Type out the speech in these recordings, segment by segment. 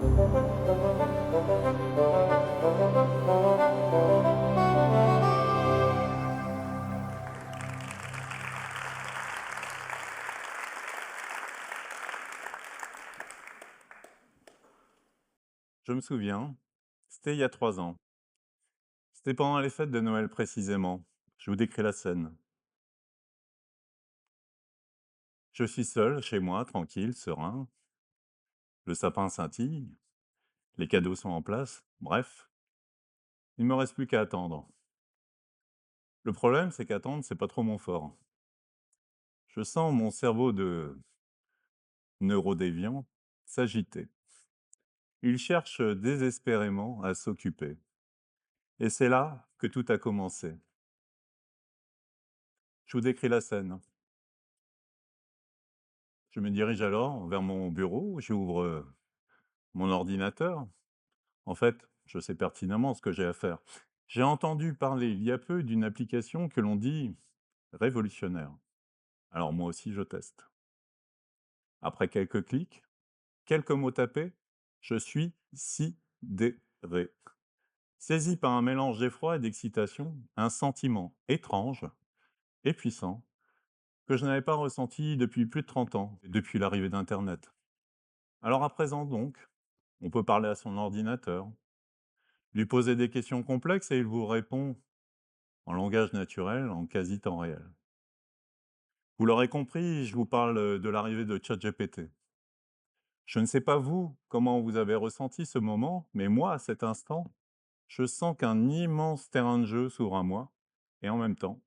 Je me souviens, c'était il y a 3 ans. C'était pendant les fêtes de Noël précisément. Je vous décris la scène. Je suis seul chez moi, tranquille, serein. Le sapin scintille, les cadeaux sont en place. Bref, il ne me reste plus qu'à attendre. Le problème, c'est qu'attendre, c'est pas trop mon fort. Je sens mon cerveau de neurodéviant s'agiter. Il cherche désespérément à s'occuper. Et c'est là que tout a commencé. Je vous décris la scène. Je me dirige alors vers mon bureau, j'ouvre mon ordinateur. En fait, je sais pertinemment ce que j'ai à faire. J'ai entendu parler il y a peu d'une application que l'on dit révolutionnaire. Alors moi aussi, je teste. Après quelques clics, quelques mots tapés, je suis sidéré. Saisi par un mélange d'effroi et d'excitation, un sentiment étrange et puissant que je n'avais pas ressenti depuis plus de 30 ans, depuis l'arrivée d'Internet. Alors à présent donc, on peut parler à son ordinateur, lui poser des questions complexes et il vous répond en langage naturel, en quasi temps réel. Vous l'aurez compris, je vous parle de l'arrivée de ChatGPT. Je ne sais pas vous, comment vous avez ressenti ce moment, mais moi, à cet instant, je sens qu'un immense terrain de jeu s'ouvre à moi, et en même temps,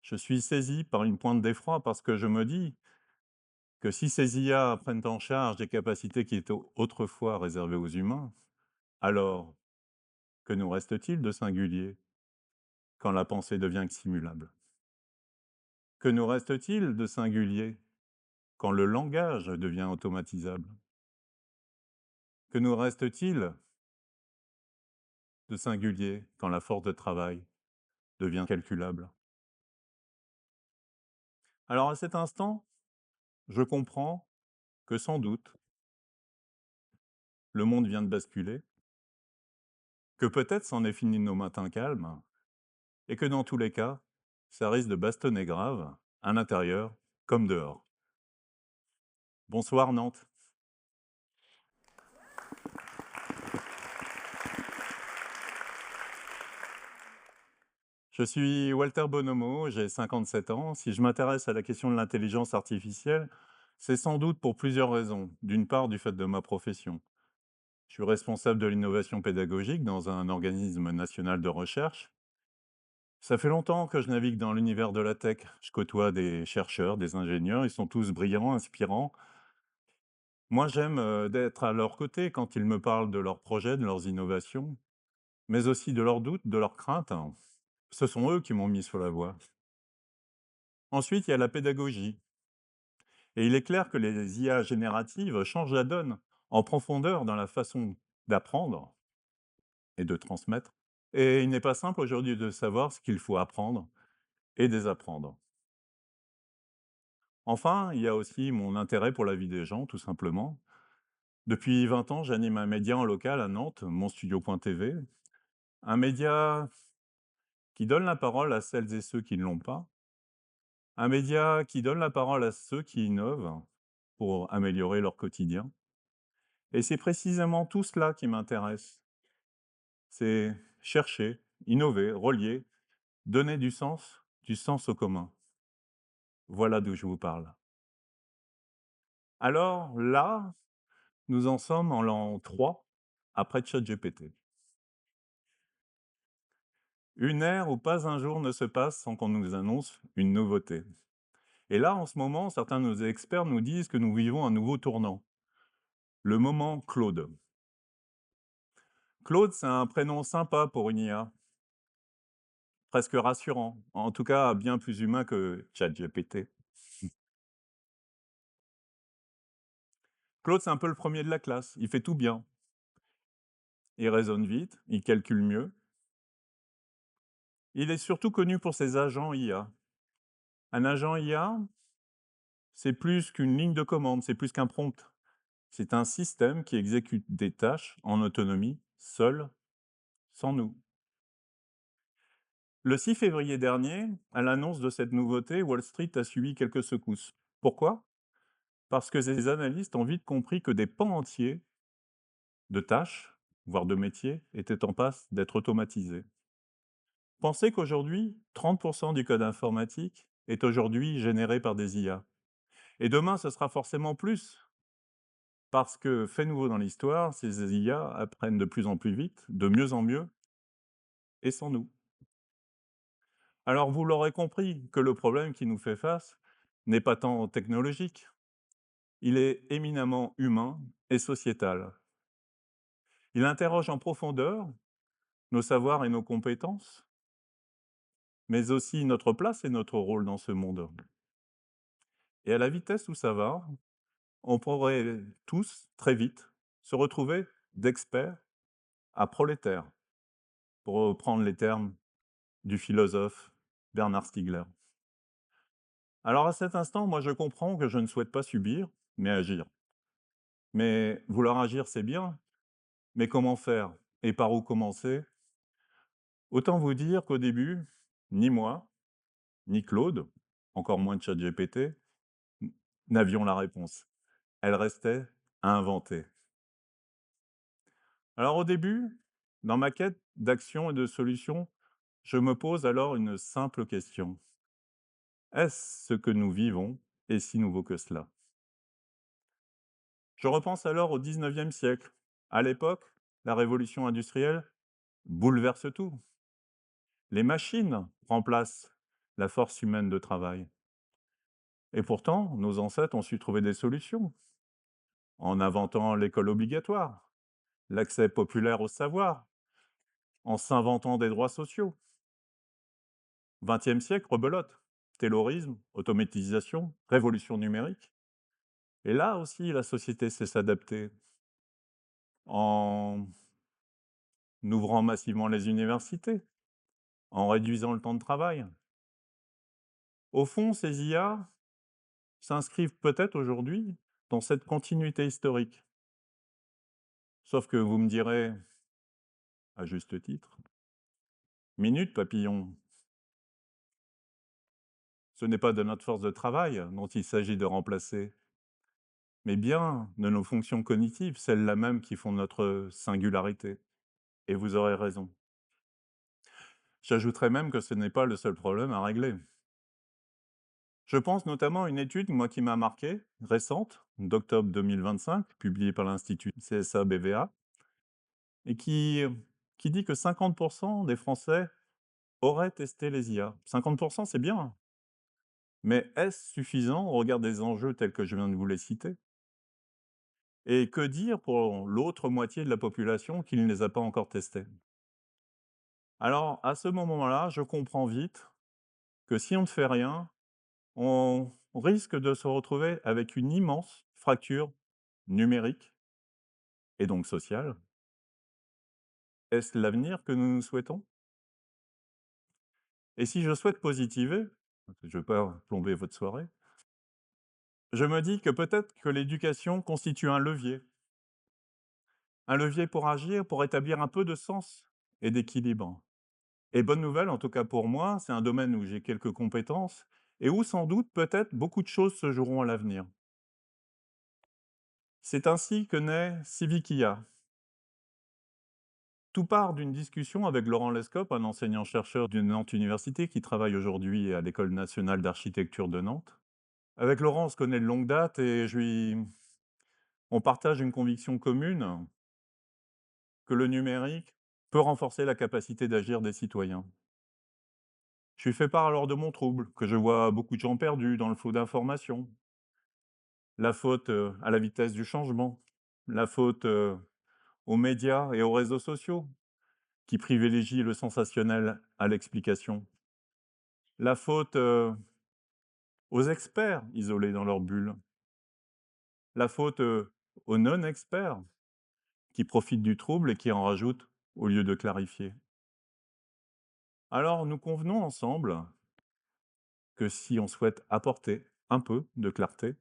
je suis saisi par une pointe d'effroi parce que je me dis que si ces IA prennent en charge des capacités qui étaient autrefois réservées aux humains, alors que nous reste-t-il de singulier quand la pensée devient simulable? Que nous reste-t-il de singulier quand le langage devient automatisable? Que nous reste-t-il de singulier quand la force de travail devient calculable? Alors à cet instant, je comprends que sans doute, le monde vient de basculer, que peut-être c'en est fini de nos matins calmes, et que dans tous les cas, ça risque de bastonner grave, à l'intérieur comme dehors. Bonsoir Nantes. Je suis Walter Bonomo, j'ai 57 ans. Si je m'intéresse à la question de l'intelligence artificielle, c'est sans doute pour plusieurs raisons. D'une part, du fait de ma profession. Je suis responsable de l'innovation pédagogique dans un organisme national de recherche. Ça fait longtemps que je navigue dans l'univers de la tech. Je côtoie des chercheurs, des ingénieurs, ils sont tous brillants, inspirants. Moi, j'aime d'être à leur côté quand ils me parlent de leurs projets, de leurs innovations, mais aussi de leurs doutes, de leurs craintes. Ce sont eux qui m'ont mis sur la voie. Ensuite, il y a la pédagogie. Et il est clair que les IA génératives changent la donne en profondeur dans la façon d'apprendre et de transmettre. Et il n'est pas simple aujourd'hui de savoir ce qu'il faut apprendre et désapprendre. Enfin, il y a aussi mon intérêt pour la vie des gens, tout simplement. Depuis 20 ans, j'anime un média en local à Nantes, monstudio.tv, un média qui donne la parole à celles et ceux qui ne l'ont pas, un média qui donne la parole à ceux qui innovent pour améliorer leur quotidien. Et c'est précisément tout cela qui m'intéresse. C'est chercher, innover, relier, donner du sens au commun. Voilà d'où je vous parle. Alors là, nous en sommes en l'an 3 après ChatGPT. Une ère où pas un jour ne se passe sans qu'on nous annonce une nouveauté. Et là, en ce moment, certains de nos experts nous disent que nous vivons un nouveau tournant. Le moment Claude. Claude, c'est un prénom sympa pour une IA, presque rassurant, en tout cas bien plus humain que ChatGPT. Claude, c'est un peu le premier de la classe, il fait tout bien. Il raisonne vite, il calcule mieux. Il est surtout connu pour ses agents IA. Un agent IA, c'est plus qu'une ligne de commande, c'est plus qu'un prompt. C'est un système qui exécute des tâches en autonomie, seul, sans nous. Le 6 février dernier, à l'annonce de cette nouveauté, Wall Street a subi quelques secousses. Pourquoi? Parce que les analystes ont vite compris que des pans entiers de tâches, voire de métiers, étaient en passe d'être automatisés. Pensez qu'aujourd'hui, 30% du code informatique est aujourd'hui généré par des IA. Et demain, ce sera forcément plus, parce que, fait nouveau dans l'histoire, ces IA apprennent de plus en plus vite, de mieux en mieux, et sans nous. Alors vous l'aurez compris que le problème qui nous fait face n'est pas tant technologique, il est éminemment humain et sociétal. Il interroge en profondeur nos savoirs et nos compétences, mais aussi notre place et notre rôle dans ce monde. Et à la vitesse où ça va, on pourrait tous, très vite, se retrouver d'experts à prolétaires, pour reprendre les termes du philosophe Bernard Stiegler. Alors à cet instant, moi je comprends que je ne souhaite pas subir, mais agir. Mais vouloir agir, c'est bien, mais comment faire et par où commencer? Autant vous dire qu'au début, ni moi, ni Claude, encore moins ChatGPT, n'avions la réponse. Elle restait à inventer. Alors au début, dans ma quête d'action et de solutions, je me pose alors une simple question. Est-ce ce que nous vivons est si nouveau que cela? Je repense alors au 19e siècle. À l'époque, la révolution industrielle bouleverse tout. Les machines remplacent la force humaine de travail. Et pourtant, nos ancêtres ont su trouver des solutions en inventant l'école obligatoire, l'accès populaire au savoir, en s'inventant des droits sociaux. 20e siècle, rebelote, taylorisme, automatisation, révolution numérique. Et là aussi, la société sait s'adapter en ouvrant massivement les universités, en réduisant le temps de travail. Au fond, ces IA s'inscrivent peut-être aujourd'hui dans cette continuité historique. Sauf que vous me direz, à juste titre, minute papillon, ce n'est pas de notre force de travail dont il s'agit de remplacer, mais bien de nos fonctions cognitives, celles-là même qui font notre singularité. Et vous aurez raison. J'ajouterais même que ce n'est pas le seul problème à régler. Je pense notamment à une étude, moi, qui m'a marqué, récente, d'octobre 2025, publiée par l'Institut CSA-BVA, et qui dit que 50% des Français auraient testé les IA. 50%, c'est bien, mais est-ce suffisant au regard des enjeux tels que je viens de vous les citer? Et que dire pour l'autre moitié de la population qui ne les a pas encore testés? Alors, à ce moment-là, je comprends vite que si on ne fait rien, on risque de se retrouver avec une immense fracture numérique et donc sociale. Est-ce l'avenir que nous nous souhaitons? Et si je souhaite positiver, je ne veux pas plomber votre soirée, je me dis que peut-être que l'éducation constitue un levier pour agir, pour établir un peu de sens et d'équilibre. Et bonne nouvelle, en tout cas pour moi, c'est un domaine où j'ai quelques compétences et où sans doute, peut-être, beaucoup de choses se joueront à l'avenir. C'est ainsi que naît Civic-IA. Tout part d'une discussion avec Laurent Lescope, un enseignant-chercheur d'une Nantes Université qui travaille aujourd'hui à l'École nationale d'architecture de Nantes. Avec Laurent, on se connaît de longue date et on partage une conviction commune que le numérique peut renforcer la capacité d'agir des citoyens. Je lui fais part alors de mon trouble, que je vois beaucoup de gens perdus dans le flot d'informations. La faute à la vitesse du changement, la faute aux médias et aux réseaux sociaux qui privilégient le sensationnel à l'explication, la faute aux experts isolés dans leur bulle, la faute aux non-experts qui profitent du trouble et qui en rajoutent au lieu de clarifier. Alors nous convenons ensemble que si on souhaite apporter un peu de clarté,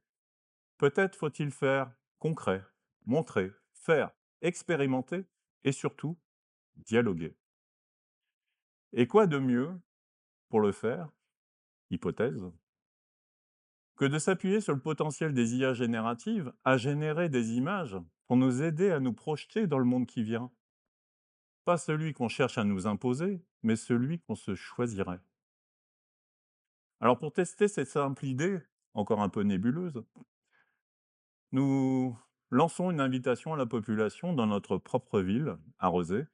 peut-être faut-il faire concret montrer, faire, expérimenter et surtout dialoguer. Et quoi de mieux pour le faire, hypothèse, que de s'appuyer sur le potentiel des IA génératives à générer des images pour nous aider à nous projeter dans le monde qui vient. Pas celui qu'on cherche à nous imposer, mais celui qu'on se choisirait. Alors pour tester cette simple idée, encore un peu nébuleuse, nous lançons une invitation à la population dans notre propre ville, à Rezé.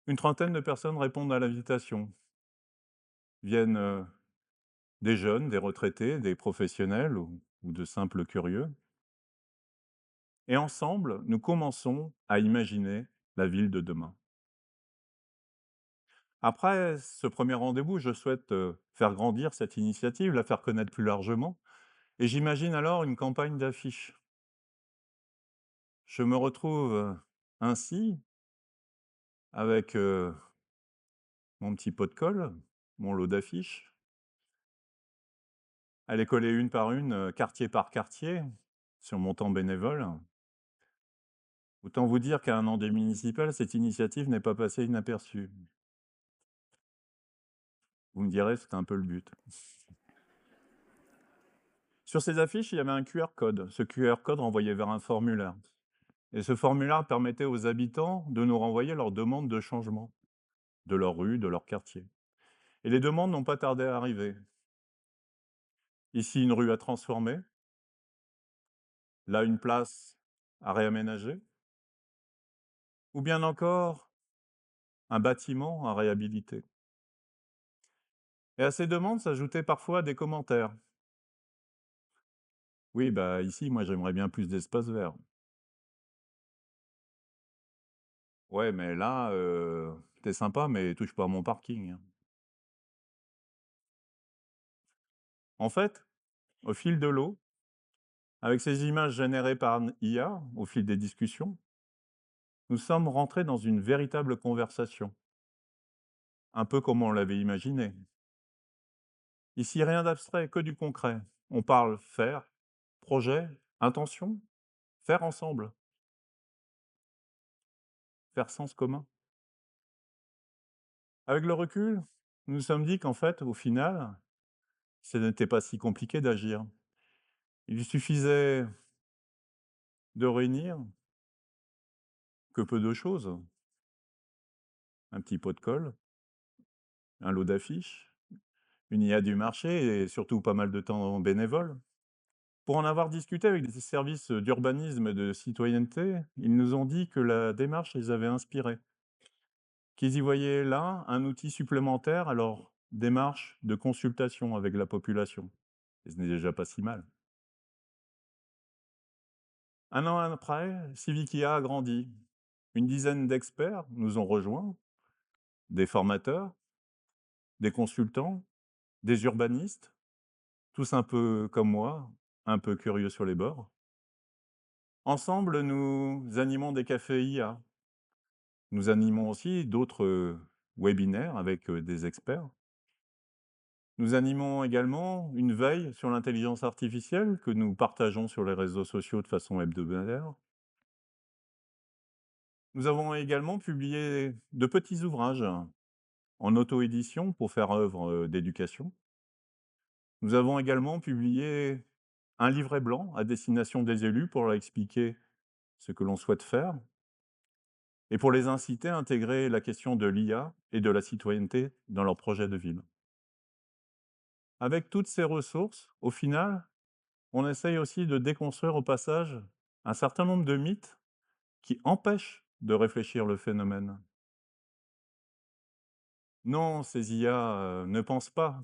Une trentaine de personnes répondent à l'invitation. Viennent des jeunes, des retraités, des professionnels ou de simples curieux. Et ensemble, nous commençons à imaginer la ville de demain. Après ce premier rendez-vous, je souhaite faire grandir cette initiative, la faire connaître plus largement. Et j'imagine alors une campagne d'affiches. Je me retrouve ainsi avec mon petit pot de colle, mon lot d'affiches, à les coller une par une, quartier par quartier, sur mon temps bénévole. Autant vous dire qu'à un an des municipales, cette initiative n'est pas passée inaperçue. Vous me direz, c'est un peu le but. Sur ces affiches, il y avait un QR code. Ce QR code renvoyait vers un formulaire. Et ce formulaire permettait aux habitants de nous renvoyer leurs demandes de changement, de leur rue, de leur quartier. Et les demandes n'ont pas tardé à arriver. Ici, une rue à transformer, là, une place à réaménager, ou bien encore un bâtiment à réhabiliter. Et à ces demandes s'ajoutaient parfois des commentaires. Oui, bah ici, moi, j'aimerais bien plus d'espace vert. Ouais, mais là, tu sympa, mais touche pas à mon parking, hein. En fait, au fil de l'eau, avec ces images générées par IA, au fil des discussions, nous sommes rentrés dans une véritable conversation, un peu comme on l'avait imaginé. Ici, rien d'abstrait, que du concret. On parle faire, projet, intention, faire ensemble, faire sens commun. Avec le recul, nous nous sommes dit qu'en fait, au final, ce n'était pas si compliqué d'agir. Il suffisait de réunir que peu de choses, un petit pot de colle, un lot d'affiches, une IA du marché et surtout pas mal de temps bénévole. Pour en avoir discuté avec des services d'urbanisme et de citoyenneté, ils nous ont dit que la démarche les avait inspirés, qu'ils y voyaient là un outil supplémentaire à leur démarche de consultation avec la population. Et ce n'est déjà pas si mal. Un an après, Civicia a grandi. Une dizaine d'experts nous ont rejoints, des formateurs, des consultants, des urbanistes, tous un peu comme moi, un peu curieux sur les bords. Ensemble, nous animons des cafés IA. Nous animons aussi d'autres webinaires avec des experts. Nous animons également une veille sur l'intelligence artificielle que nous partageons sur les réseaux sociaux de façon hebdomadaire. Nous avons également publié de petits ouvrages en auto-édition pour faire œuvre d'éducation. Nous avons également publié un livret blanc à destination des élus pour leur expliquer ce que l'on souhaite faire et pour les inciter à intégrer la question de l'IA et de la citoyenneté dans leurs projets de ville. Avec toutes ces ressources, au final, on essaye aussi de déconstruire au passage un certain nombre de mythes qui empêchent de réfléchir le phénomène. Non, ces IA ne pensent pas.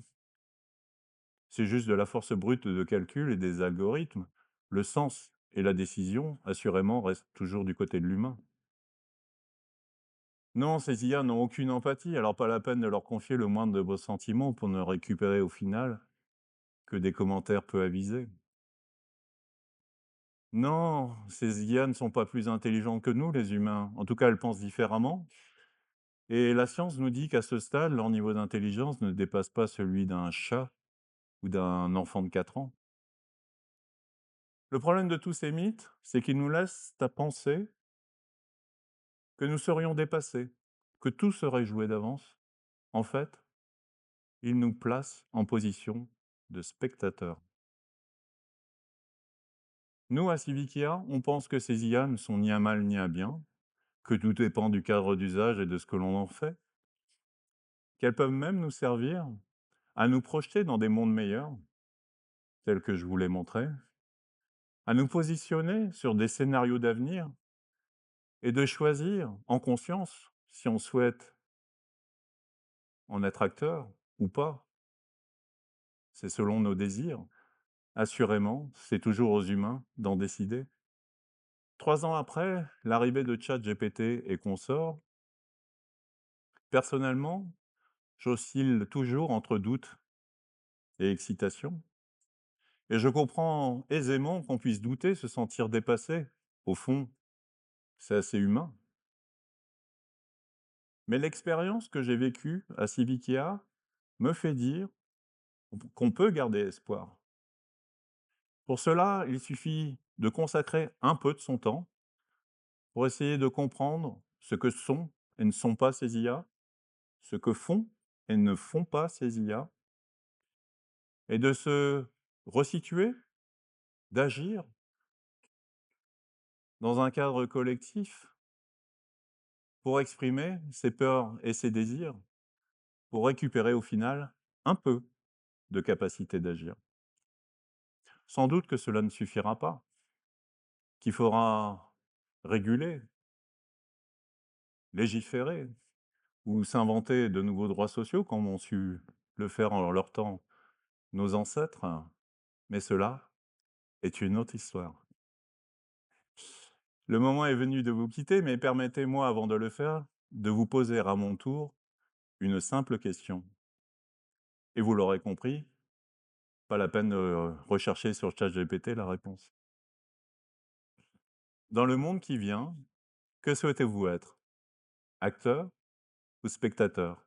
C'est juste de la force brute de calcul et des algorithmes. Le sens et la décision, assurément, restent toujours du côté de l'humain. Non, ces IA n'ont aucune empathie, alors pas la peine de leur confier le moindre de vos sentiments pour ne récupérer au final que des commentaires peu avisés. Non, ces IA ne sont pas plus intelligentes que nous, les humains. En tout cas, elles pensent différemment. Et la science nous dit qu'à ce stade, leur niveau d'intelligence ne dépasse pas celui d'un chat ou d'un enfant de 4 ans. Le problème de tous ces mythes, c'est qu'ils nous laissent à penser que nous serions dépassés, que tout serait joué d'avance. En fait, ils nous placent en position de spectateurs. Nous, à Civikia, on pense que ces IA ne sont ni un mal ni un bien, que tout dépend du cadre d'usage et de ce que l'on en fait, qu'elles peuvent même nous servir à nous projeter dans des mondes meilleurs, tels que je vous l'ai montré, à nous positionner sur des scénarios d'avenir et de choisir en conscience si on souhaite en être acteur ou pas. C'est selon nos désirs. Assurément, c'est toujours aux humains d'en décider. 3 ans après l'arrivée de ChatGPT et consorts, personnellement, j'oscille toujours entre doute et excitation. Et je comprends aisément qu'on puisse douter, se sentir dépassé. Au fond, c'est assez humain. Mais l'expérience que j'ai vécue à Civikia me fait dire qu'on peut garder espoir. Pour cela, il suffit de consacrer un peu de son temps pour essayer de comprendre ce que sont et ne sont pas ces IA, ce que font et ne font pas ces IA, et de se resituer, d'agir dans un cadre collectif pour exprimer ses peurs et ses désirs, pour récupérer au final un peu de capacité d'agir. Sans doute que cela ne suffira pas, qu'il faudra réguler, légiférer ou s'inventer de nouveaux droits sociaux comme ont su le faire en leur temps nos ancêtres, mais cela est une autre histoire. Le moment est venu de vous quitter, mais permettez-moi, avant de le faire, de vous poser à mon tour une simple question. Et vous l'aurez compris, pas la peine de rechercher sur ChatGPT la réponse. Dans le monde qui vient, que souhaitez-vous être? Acteur ou spectateur?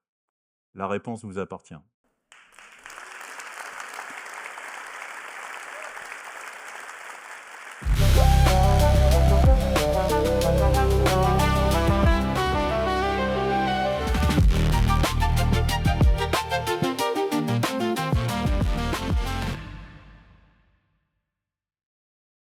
La réponse vous appartient.